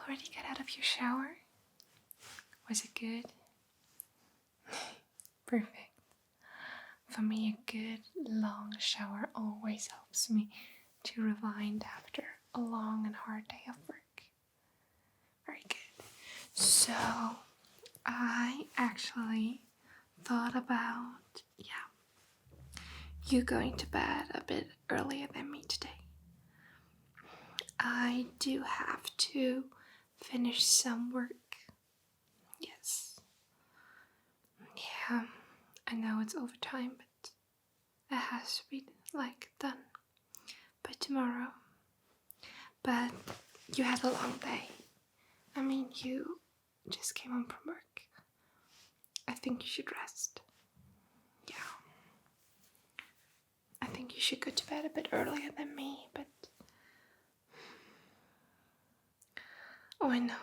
already got out of your shower? Was it good? Perfect. For me, a good long shower always helps me to rewind after a long and hard day of work. Very good. So, I actually thought about, you going to bed a bit earlier than me today. I do have to finish some work. Yes. Yeah, I know it's overtime, but it has to be done by tomorrow. But you had a long day. I mean, you just came home from work. I think you should rest. Yeah. I think you should go to bed a bit earlier than me, but... Oh, I know.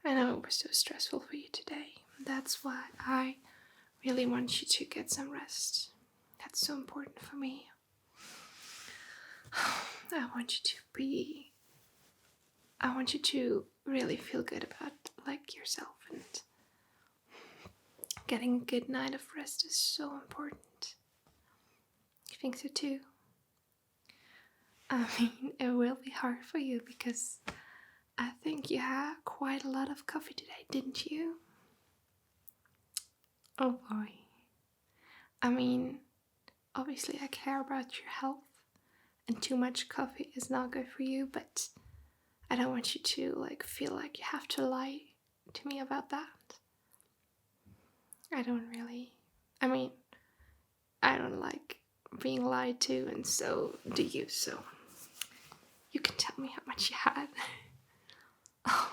I know it was so stressful for you today. That's why I really want you to get some rest. That's so important for me. I want you to really feel good about yourself, and getting a good night of rest is so important. You think so too? I mean, it will be hard for you because I think you had quite a lot of coffee today, didn't you? Oh boy. I mean, obviously I care about your health, and too much coffee is not good for you, but I don't want you to feel like you have to lie to me about that. I don't like being lied to, and so do you, so you can tell me how much you had. Oh,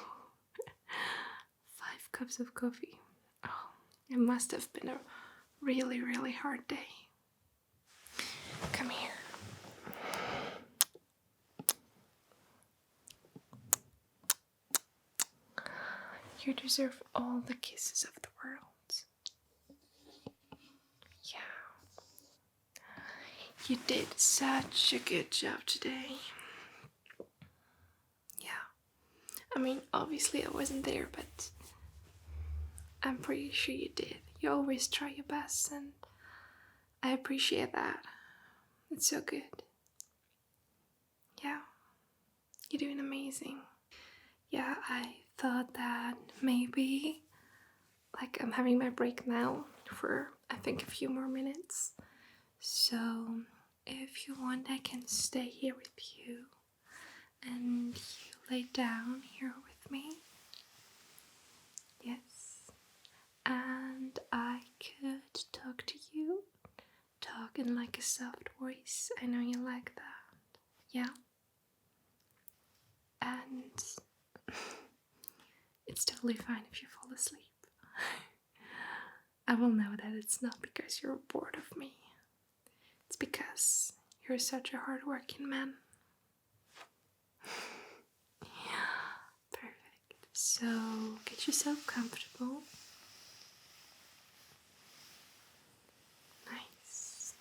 5 cups of coffee. Oh, it must have been a really, really hard day. Come here. You deserve all the kisses of the world. Yeah. You did such a good job today. Yeah. I mean, obviously I wasn't there, but I'm pretty sure you did. You always try your best, and I appreciate that. It's so good. Yeah. You're doing amazing. Yeah, I thought that maybe, I'm having my break now for, I think, a few more minutes. So, if you want, I can stay here with you, and you lay down here with me. Yes. And I could talk to you, talk in a soft voice. I know you like that. Yeah. And it's totally fine if you fall asleep. I will know that it's not because you're bored of me. It's because you're such a hard-working man. Perfect. So get yourself comfortable. Nice.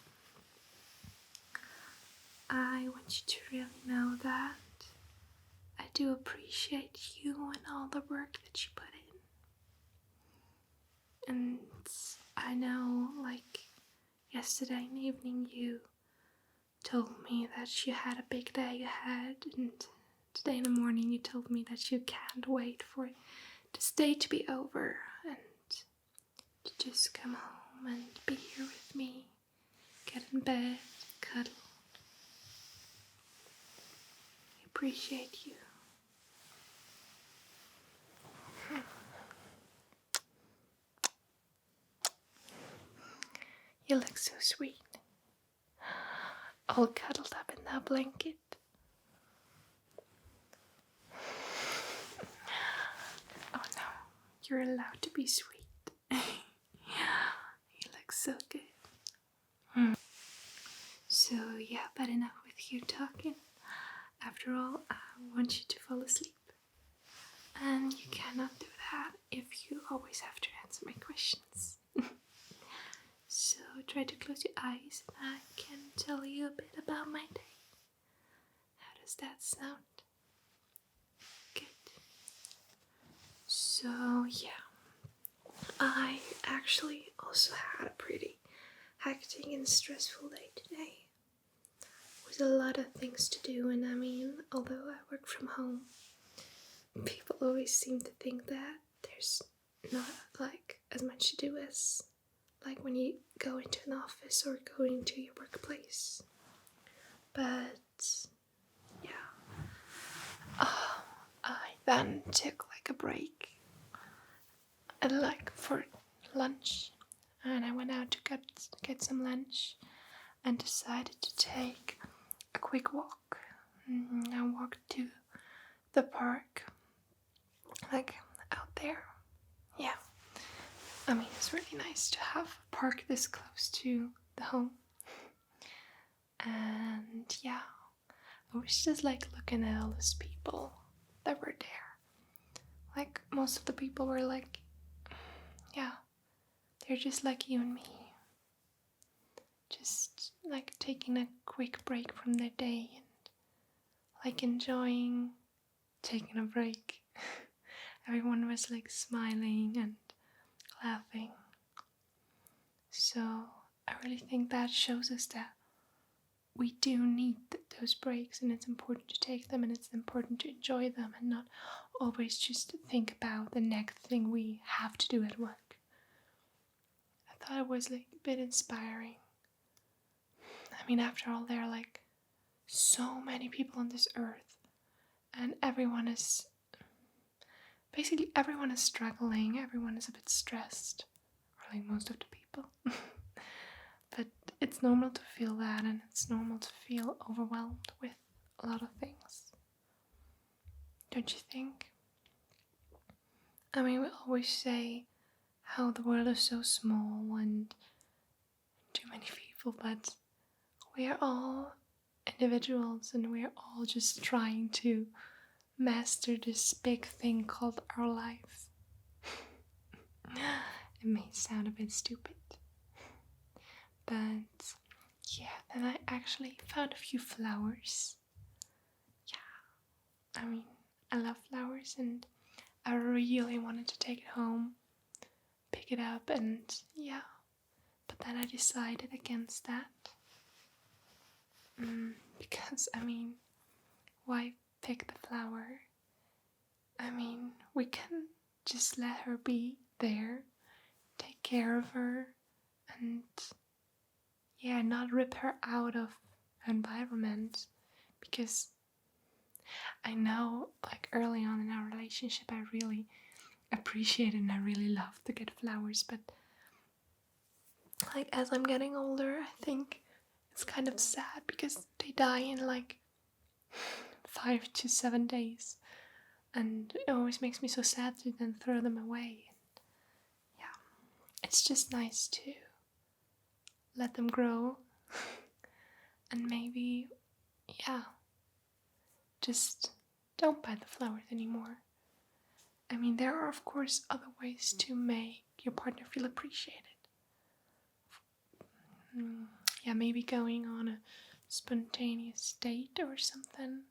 I want you to really know that I do appreciate you and all the work that you put in. And I know, yesterday evening you told me that you had a big day ahead, and today in the morning you told me that you can't wait for this day to be over and to just come home and be here with me, get in bed, cuddle. I appreciate you. You look so sweet, all cuddled up in that blanket. Oh no, you're allowed to be sweet. You look so good. So yeah, but enough with you talking. After all, I want you to fall asleep. And you cannot do that if you always have to answer my questions. So try to close your eyes and I can tell you a bit about my day. How does that sound? Good. So, yeah, I actually also had a pretty hectic and stressful day today with a lot of things to do. And I mean, although I work from home, people always seem to think that there's not like as much to do as like when you go into an office or go into your workplace. But yeah, I then took like a break and like for lunch, and I went out to get some lunch and decided to take a quick walk. I walked to the park, like out there. Yeah, I mean, it's really nice to have a park this close to the home. And yeah, I was just like looking at all those people that were there. Like, most of the people were like, yeah, they're just like you and me. Just like taking a quick break from their day and like enjoying taking a break. Everyone was like smiling and laughing. So I really think that shows us that we do need those breaks, and it's important to take them, and it's important to enjoy them and not always just think about the next thing we have to do at work. I thought it was like a bit inspiring. I mean, after all, there are like so many people on this earth, and everyone is struggling, everyone is a bit stressed, or like most of the people. But it's normal to feel that, and it's normal to feel overwhelmed with a lot of things. Don't you think? I mean, we always say how the world is so small and too many people, but we are all individuals and we are all just trying to master this big thing called our life. It may sound a bit stupid, but yeah, then I actually found a few flowers. Yeah, I mean, I love flowers and I really wanted to take it home, pick it up, and yeah, but then I decided against that. Because, I mean, why pick the flower? I mean, we can just let her be there, take care of her, and yeah, not rip her out of her environment. Because I know, like, early on in our relationship, I really appreciated and I really loved to get flowers, but like, as I'm getting older, I think it's kind of sad because they die in like 5 to 7 days, and it always makes me so sad to then throw them away. And yeah, it's just nice to let them grow and maybe, yeah, just don't buy the flowers anymore. I mean, there are of course other ways to make your partner feel appreciated. Yeah, maybe going on a spontaneous date or something.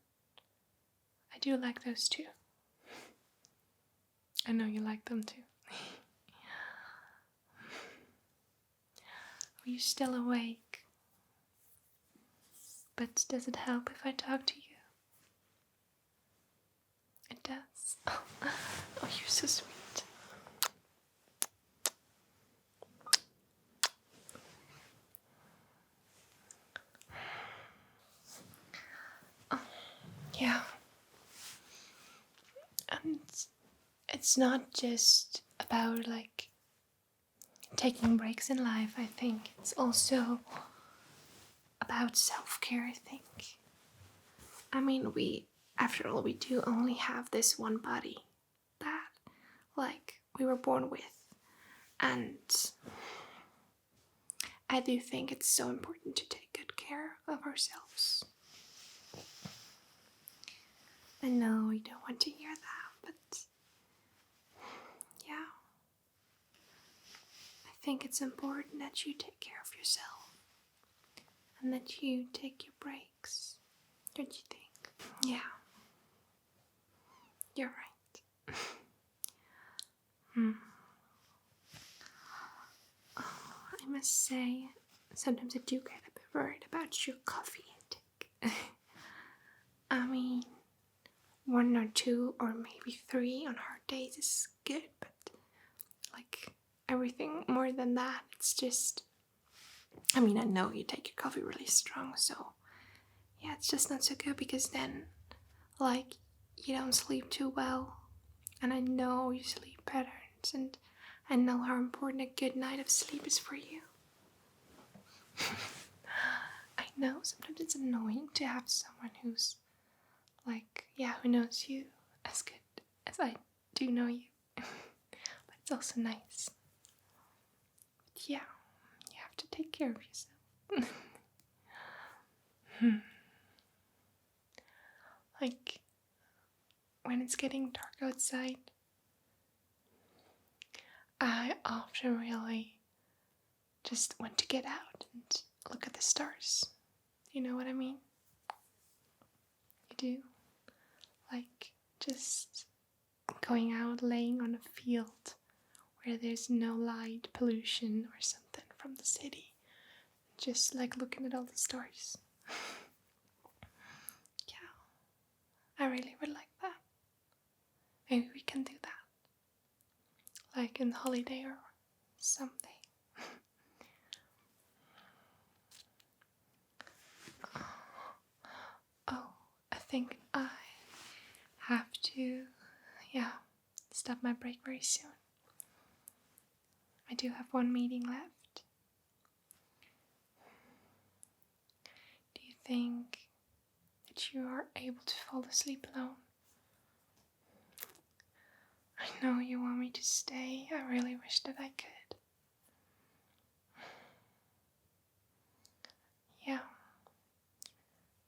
I do like those too. I know you like them too. Are you still awake? But does it help if I talk to you? It does. Oh, you're so sweet. Yeah. And it's not just about like taking breaks in life, I think. It's also about self-care, I think. I mean, after all, we do only have this one body that, like, we were born with. And I do think it's so important to take good care of ourselves. I know you don't want to hear that, but yeah. I think it's important that you take care of yourself and that you take your breaks. Don't you think? Yeah. You're right. I must say, sometimes I do get a bit worried about your coffee intake. I mean, 1 or 2 or maybe 3 on hard days is good, but like everything more than that, it's just. I mean, I know you take your coffee really strong, so yeah, it's just not so good because then, like, you don't sleep too well, and I know your sleep patterns, and I know how important a good night of sleep is for you. I know sometimes it's annoying to have someone who's like, yeah, who knows you as good as I do know you. But it's also nice. But yeah, you have to take care of yourself. Like, when it's getting dark outside, I often really just want to get out and look at the stars. You know what I mean? You do? Like, just going out, laying on a field where there's no light pollution or something from the city. Just like looking at all the stars. Yeah, I really would like that. Maybe we can do that. Like in the holiday or something. Oh, I think I have to, stop my break very soon. I do have 1 meeting left. Do you think that you are able to fall asleep alone? I know you want me to stay. I really wish that I could. Yeah.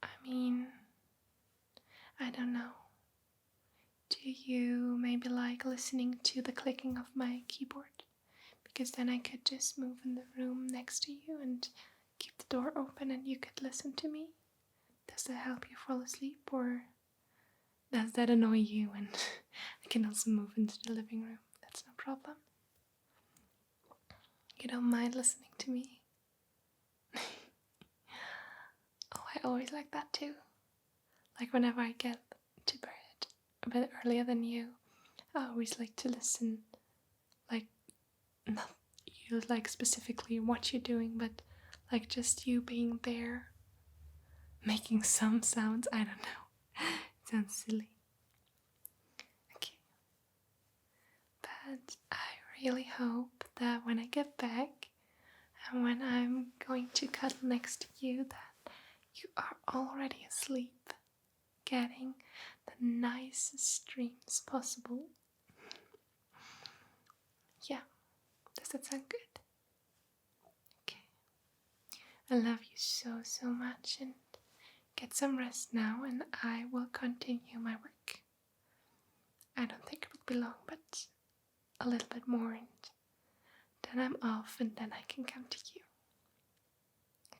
I mean, I don't know. Do you maybe like listening to the clicking of my keyboard? Because then I could just move in the room next to you and keep the door open and you could listen to me. Does that help you fall asleep, or does that annoy you? And I can also move into the living room. That's no problem. You don't mind listening to me? Oh, I always like that too. Like whenever I get to bed a bit earlier than you, I always like to listen. Like, not you like specifically what you're doing, but like just you being there, making some sounds. I don't know. It sounds silly. Okay. But I really hope that when I get back and when I'm going to cuddle next to you, that you are already asleep, getting the nicest dreams possible. Yeah, does that sound good? Okay. I love you so, so much, and get some rest now, and I will continue my work. I don't think it will be long, but a little bit more, and then I'm off, and then I can come to you.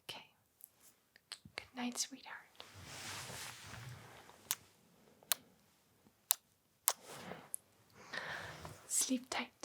Okay. Good night, sweetheart. Sleep tight.